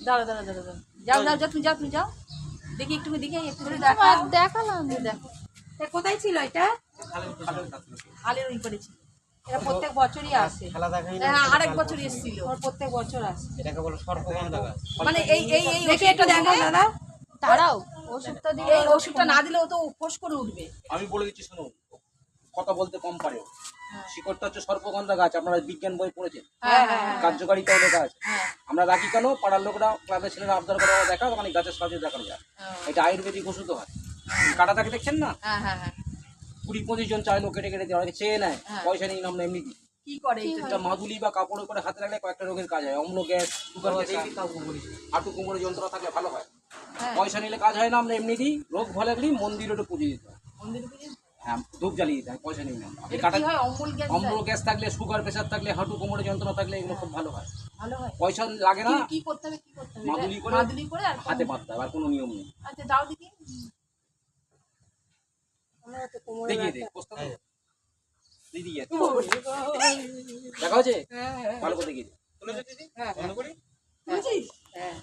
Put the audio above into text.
দাঁড়া দাঁড়া দাঁড়া দাঁড়া যাও যাও যাও তুমি যাও তুমি যাও দেখি একটু দেখি একটু দেখালাম দেখো কোথায় ছিল এটা আলের ওই করেছি এটা প্রত্যেক বছরই আসে হ্যাঁ আরেক বছর এসেছিল ওর প্রত্যেক বছর আসে এটাকে বলো সর্পগন্ধা গাছ। মানে এই এই এই দেখে একটু দেখো দাদা দাঁড়াও ওষুধটা দিয়ে এই ওষুধটা না দিলে ও তো ফোঁস করে উঠবে আমি বলে দিচ্ছি শুনুন, কথা বলতে কম পারে। শিকড়টা হচ্ছে সর্পগন্ধা গাছ, আপনারা বিজ্ঞান বই পড়েছেন, হ্যাঁ হ্যাঁ কার্যকারিতাও লেখা আছে। হ্যাঁ আমরা রাখি কেন? পাড়ার লোকরা ক্লাবের ছেলেরা আবদার করে দেখা মানে গাছের সাহায্যে দেখানো যায়। এটা আয়ুর্বেদিক ওষুধ হয়। কাটা থাকে দেখছেন না, হ্যাঁ হ্যাঁ হ্যাঁ 20-25 জন চাইলো কেটে কেটে দিয়ে অনেকে চেয়ে নেয়, পয়সা নেই আমরা এমনি দিই। কি করে এটা মাদুলি বা কাপড়ে করে হাতে রাখলে কয়েকটা রোগের কাজ হয়। অম্ল গ্যাস, সুগার গ্যাস, হাঁটু কোমরে যন্ত্রণা থাকলে ভালো হয়। পয়সা নিলে কাজ হয় না, আমরা এমনি দিই। রোগ ভালো লাগলে মন্দিরে একটু পুজো দিতে হয়। মন্দিরে পুজো হ্যাঁ, ধূপ জ্বালিয়ে দিতে হয়, পয়সা নিই না আমরা। এটা কাটা কি হয় অম্বল গ্যাস অম্ল গ্যাস থাকলে, সুগার প্রেশার থাকলে, হাঁটু কোমরে যন্ত্রণা থাকলে এগুলো খুব ভালো হয়। ভালো হয় পয়সা লাগে না, কি করতে হবে কি করতে হবে মাদুলি করে মাদুলি করে আর হাতে বাঁধতে হবে, আর কোনো নিয়ম নেই। আচ্ছা দাও দেখি দেখিয়ে দে, পোস্তা দাও। দিদি আছে দেখা হচ্ছে, ভালো করে দেখিয়ে দে। হ্যাঁ হ্যাঁ বুঝিস হ্যাঁ